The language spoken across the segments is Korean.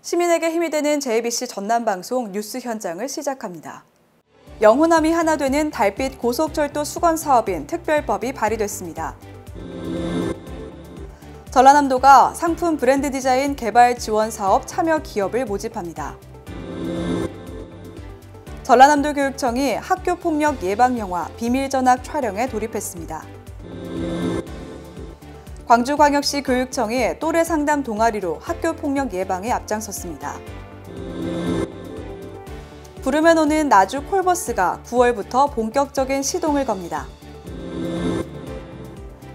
시민에게 힘이 되는 JBC 전남방송 뉴스 현장을 시작합니다. 영호남이 하나 되는 달빛 고속철도 수건 사업인 특별법이 발의됐습니다. 전라남도가 상품 브랜드 디자인 개발 지원 사업 참여 기업을 모집합니다. 전라남도 교육청이 학교 폭력 예방 영화 비밀전학 촬영에 돌입했습니다. 광주광역시 교육청이 또래 상담 동아리로 학교 폭력 예방에 앞장섰습니다. 부르면 오는 나주 콜버스가 9월부터 본격적인 시동을 겁니다.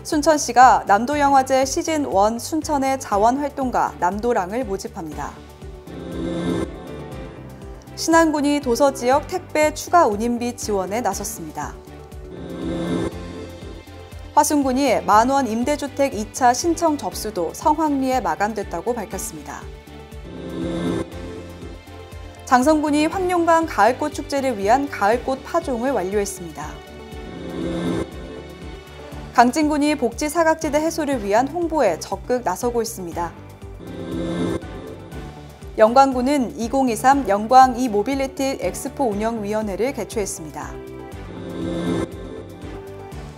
순천시가 남도영화제 시즌1 순천의 자원활동가 남도랑을 모집합니다. 신안군이 도서지역 택배 추가 운임비 지원에 나섰습니다. 화순군이 만원 임대주택 2차 신청 접수도 성황리에 마감됐다고 밝혔습니다. 장성군이 황룡강 가을꽃 축제를 위한 가을꽃 파종을 완료했습니다. 강진군이 복지 사각지대 해소를 위한 홍보에 적극 나서고 있습니다. 영광군은 2023 영광 이모빌리티 엑스포 운영위원회를 개최했습니다.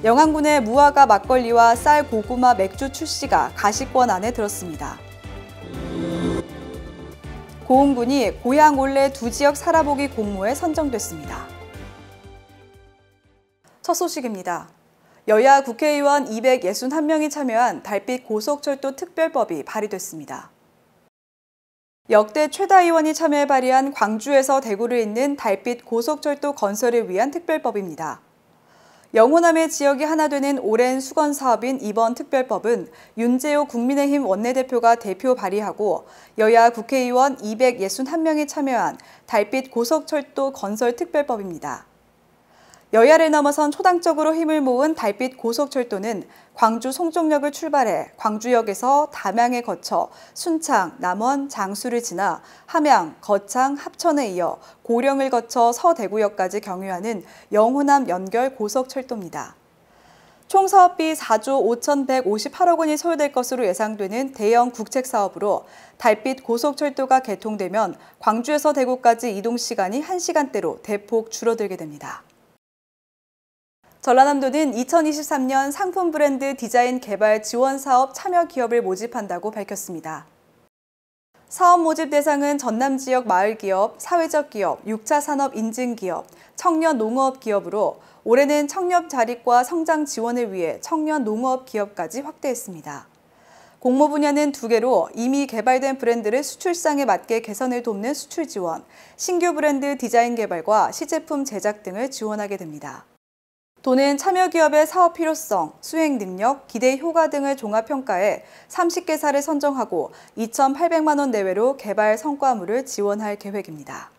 영안군의 무화과 막걸리와 쌀 고구마 맥주 출시가 가시권 안에 들었습니다. 고흥군이 고향 올레 두 지역 살아보기 공모에 선정됐습니다. 첫 소식입니다. 여야 국회의원 261명이 참여한 달빛 고속철도 특별법이 발의됐습니다. 역대 최다 의원이 참여해 발의한 광주에서 대구를 잇는 달빛 고속철도 건설을 위한 특별법입니다. 영호남의 지역이 하나 되는 오랜 수건 사업인 이번 특별법은 윤재호 국민의힘 원내대표가 대표 발의하고 여야 국회의원 261명이 참여한 달빛 고속철도 건설 특별법입니다. 여야를 넘어선 초당적으로 힘을 모은 달빛 고속철도는 광주 송정역을 출발해 광주역에서 담양에 거쳐 순창, 남원, 장수를 지나 함양, 거창, 합천에 이어 고령을 거쳐 서대구역까지 경유하는 영호남 연결 고속철도입니다. 총 사업비 4조 5,158억 원이 소요될 것으로 예상되는 대형 국책사업으로 달빛 고속철도가 개통되면 광주에서 대구까지 이동시간이 1시간대로 대폭 줄어들게 됩니다. 전라남도는 2023년 상품 브랜드 디자인 개발 지원 사업 참여 기업을 모집한다고 밝혔습니다. 사업 모집 대상은 전남 지역 마을 기업, 사회적 기업, 6차 산업 인증 기업, 청년 농어업 기업으로 올해는 청년 자립과 성장 지원을 위해 청년 농어업 기업까지 확대했습니다. 공모 분야는 2개로 이미 개발된 브랜드를 수출시장에 맞게 개선을 돕는 수출 지원, 신규 브랜드 디자인 개발과 시제품 제작 등을 지원하게 됩니다. 도는 참여 기업의 사업 필요성, 수행 능력, 기대 효과 등을 종합평가해 30개사를 선정하고 2,800만 원 내외로 개발 성과물을 지원할 계획입니다.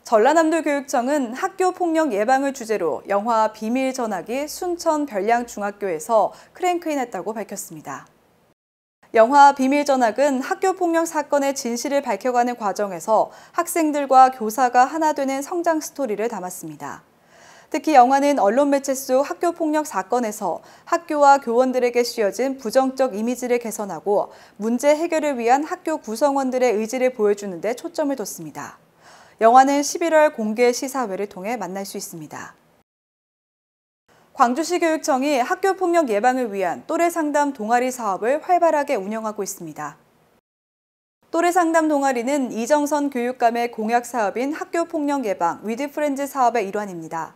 전라남도 교육청은 학교 폭력 예방을 주제로 영화 비밀 전학이 순천 별량중학교에서 크랭크인했다고 밝혔습니다. 영화 비밀 전학은 학교 폭력 사건의 진실을 밝혀가는 과정에서 학생들과 교사가 하나 되는 성장 스토리를 담았습니다. 특히 영화는 언론 매체 속 학교 폭력 사건에서 학교와 교원들에게 씌워진 부정적 이미지를 개선하고 문제 해결을 위한 학교 구성원들의 의지를 보여주는 데 초점을 뒀습니다. 영화는 11월 공개 시사회를 통해 만날 수 있습니다. 광주시 교육청이 학교 폭력 예방을 위한 또래 상담 동아리 사업을 활발하게 운영하고 있습니다. 또래 상담 동아리는 이정선 교육감의 공약 사업인 학교 폭력 예방 위드프렌즈 사업의 일환입니다.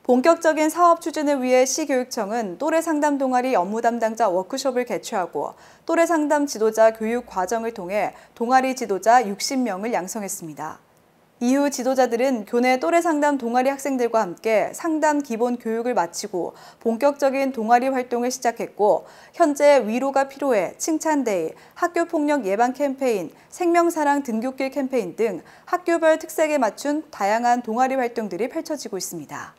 본격적인 사업 추진을 위해 시교육청은 또래 상담 동아리 업무 담당자 워크숍을 개최하고 또래 상담 지도자 교육 과정을 통해 동아리 지도자 60명을 양성했습니다. 이후 지도자들은 교내 또래 상담 동아리 학생들과 함께 상담 기본 교육을 마치고 본격적인 동아리 활동을 시작했고 현재 위로가 필요해 칭찬데이, 학교폭력 예방 캠페인, 생명사랑 등굣길 캠페인 등 학교별 특색에 맞춘 다양한 동아리 활동들이 펼쳐지고 있습니다.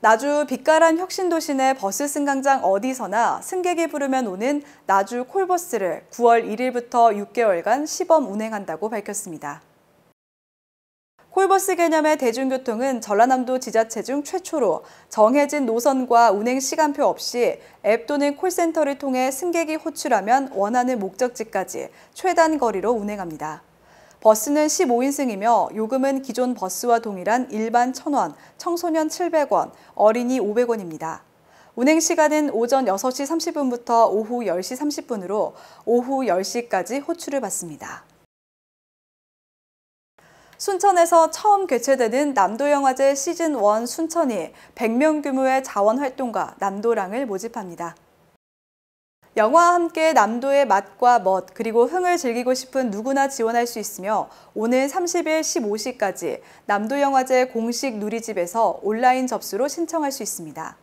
나주 빛깔한 혁신도시 내 버스 승강장 어디서나 승객이 부르면 오는 나주 콜버스를 9월 1일부터 6개월간 시범 운행한다고 밝혔습니다. 콜버스 개념의 대중교통은 전라남도 지자체 중 최초로 정해진 노선과 운행 시간표 없이 앱 또는 콜센터를 통해 승객이 호출하면 원하는 목적지까지 최단 거리로 운행합니다. 버스는 15인승이며 요금은 기존 버스와 동일한 일반 1,000원, 청소년 700원, 어린이 500원입니다. 운행 시간은 오전 6시 30분부터 오후 10시 30분으로 오후 10시까지 호출을 받습니다. 순천에서 처음 개최되는 남도영화제 시즌1 순천이 100명 규모의 자원활동가 남도랑을 모집합니다. 영화와 함께 남도의 맛과 멋 그리고 흥을 즐기고 싶은 누구나 지원할 수 있으며 오늘 30일 15시까지 남도영화제 공식 누리집에서 온라인 접수로 신청할 수 있습니다.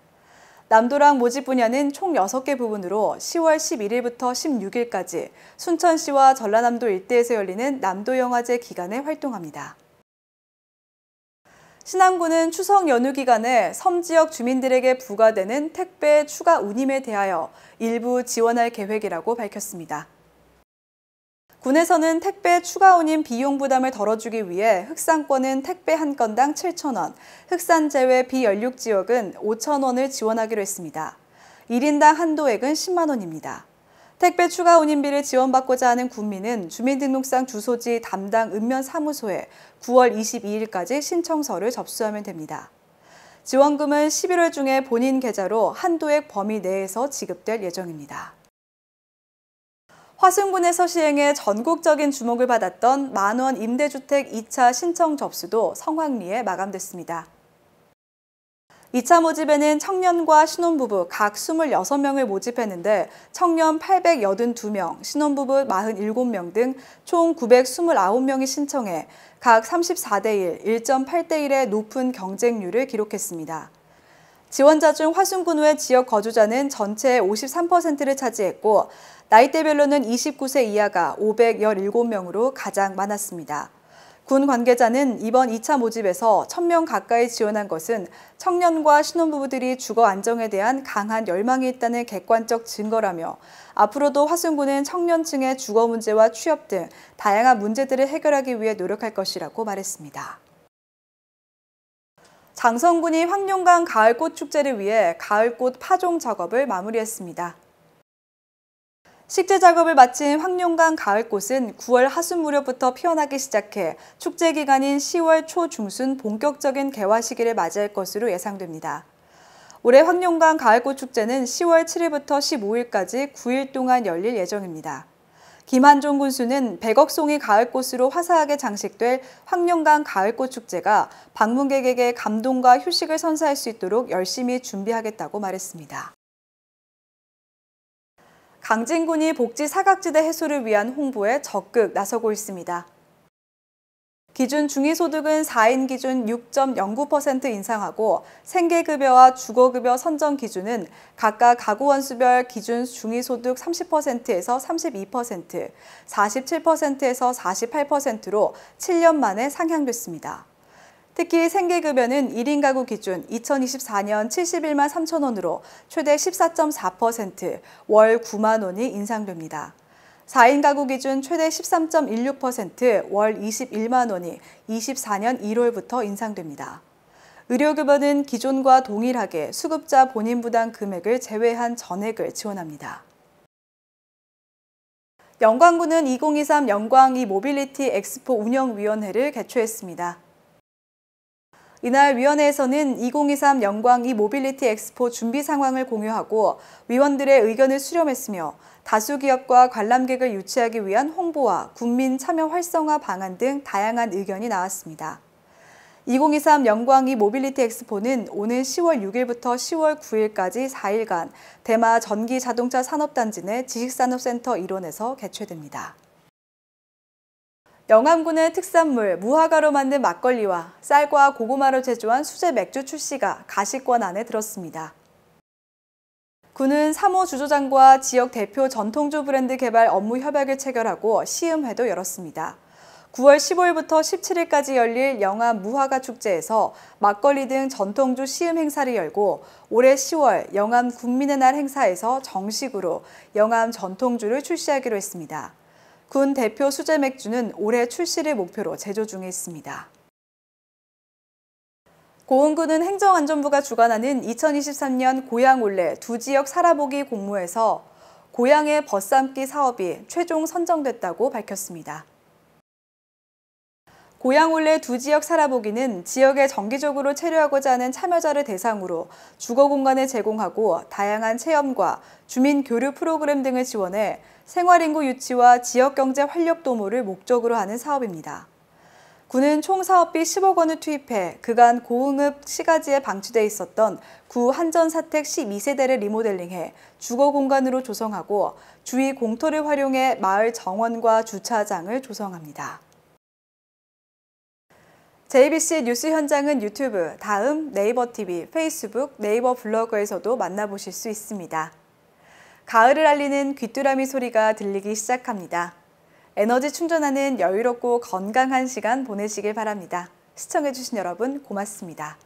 남도랑 모집 분야는 총 6개 부분으로 10월 11일부터 16일까지 순천시와 전라남도 일대에서 열리는 남도영화제 기간에 활동합니다. 신안군은 추석 연휴 기간에 섬 지역 주민들에게 부과되는 택배 추가 운임에 대하여 일부 지원할 계획이라고 밝혔습니다. 군에서는 택배 추가 운임 비용 부담을 덜어주기 위해 흑산권은 택배 한 건당 7,000원, 흑산 제외 비연륙 지역은 5,000원을 지원하기로 했습니다. 1인당 한도액은 10만 원입니다. 택배 추가 운임비를 지원받고자 하는 군민은 주민등록상 주소지 담당 읍면사무소에 9월 22일까지 신청서를 접수하면 됩니다. 지원금은 11월 중에 본인 계좌로 한도액 범위 내에서 지급될 예정입니다. 화순군에서 시행해 전국적인 주목을 받았던 만원 임대주택 2차 신청 접수도 성황리에 마감됐습니다. 2차 모집에는 청년과 신혼부부 각 26명을 모집했는데 청년 882명, 신혼부부 47명 등 총 929명이 신청해 각 34대 1, 1.8대 1의 높은 경쟁률을 기록했습니다. 지원자 중 화순군 외 지역 거주자는 전체의 53%를 차지했고 나이대별로는 29세 이하가 517명으로 가장 많았습니다. 군 관계자는 이번 2차 모집에서 1,000명 가까이 지원한 것은 청년과 신혼부부들이 주거 안정에 대한 강한 열망이 있다는 객관적 증거라며 앞으로도 화순군은 청년층의 주거 문제와 취업 등 다양한 문제들을 해결하기 위해 노력할 것이라고 말했습니다. 장성군이 황룡강 가을꽃 축제를 위해 가을꽃 파종 작업을 마무리했습니다. 식재 작업을 마친 황룡강 가을꽃은 9월 하순 무렵부터 피어나기 시작해 축제 기간인 10월 초 중순 본격적인 개화 시기를 맞이할 것으로 예상됩니다. 올해 황룡강 가을꽃 축제는 10월 7일부터 15일까지 9일 동안 열릴 예정입니다. 김한종 군수는 100억 송이 가을꽃으로 화사하게 장식될 황룡강 가을꽃 축제가 방문객에게 감동과 휴식을 선사할 수 있도록 열심히 준비하겠다고 말했습니다. 강진군이 복지 사각지대 해소를 위한 홍보에 적극 나서고 있습니다. 기준 중위소득은 4인 기준 6.09% 인상하고 생계급여와 주거급여 선정 기준은 각각 가구원수별 기준 중위소득 30%에서 32%, 47%에서 48%로 7년 만에 상향됐습니다. 특히 생계급여는 1인 가구 기준 2024년 71만 3천 원으로 최대 14.4%, 월 9만 원이 인상됩니다. 4인 가구 기준 최대 13.16%, 월 21만 원이 24년 1월부터 인상됩니다. 의료급여는 기존과 동일하게 수급자 본인 부담 금액을 제외한 전액을 지원합니다. 영광군은 2023 영광2 모빌리티 엑스포 운영위원회를 개최했습니다. 이날 위원회에서는 2023 영광2 모빌리티 엑스포 준비 상황을 공유하고 위원들의 의견을 수렴했으며 다수 기업과 관람객을 유치하기 위한 홍보와 국민 참여 활성화 방안 등 다양한 의견이 나왔습니다. 2023 영광2 모빌리티 엑스포는 오는 10월 6일부터 10월 9일까지 4일간 대마 전기자동차 산업단지 내 지식산업센터 일원에서 개최됩니다. 영암군의 특산물 무화과로 만든 막걸리와 쌀과 고구마로 제조한 수제 맥주 출시가 가시권 안에 들었습니다. 군은 3호 주조장과 지역 대표 전통주 브랜드 개발 업무 협약을 체결하고 시음회도 열었습니다. 9월 15일부터 17일까지 열릴 영암 무화과 축제에서 막걸리 등 전통주 시음 행사를 열고 올해 10월 영암 국민의 날 행사에서 정식으로 영암 전통주를 출시하기로 했습니다. 군 대표 수제 맥주는 올해 출시를 목표로 제조 중에 있습니다. 고흥군은 행정안전부가 주관하는 2023년 고향 올레 두 지역 살아보기 공모에서 고향의 벗삼기 사업이 최종 선정됐다고 밝혔습니다. 고향 올레 두 지역 살아보기는 지역에 정기적으로 체류하고자 하는 참여자를 대상으로 주거 공간을 제공하고 다양한 체험과 주민 교류 프로그램 등을 지원해 생활인구 유치와 지역경제 활력 도모를 목적으로 하는 사업입니다. 군은 총 사업비 10억 원을 투입해 그간 고흥읍 시가지에 방치돼 있었던 구 한전사택 12세대를 리모델링해 주거 공간으로 조성하고 주위 공터를 활용해 마을 정원과 주차장을 조성합니다. JBC 뉴스 현장은 유튜브, 다음, 네이버 TV, 페이스북, 네이버 블로그에서도 만나보실 수 있습니다. 가을을 알리는 귀뚜라미 소리가 들리기 시작합니다. 에너지 충전하는 여유롭고 건강한 시간 보내시길 바랍니다. 시청해주신 여러분 고맙습니다.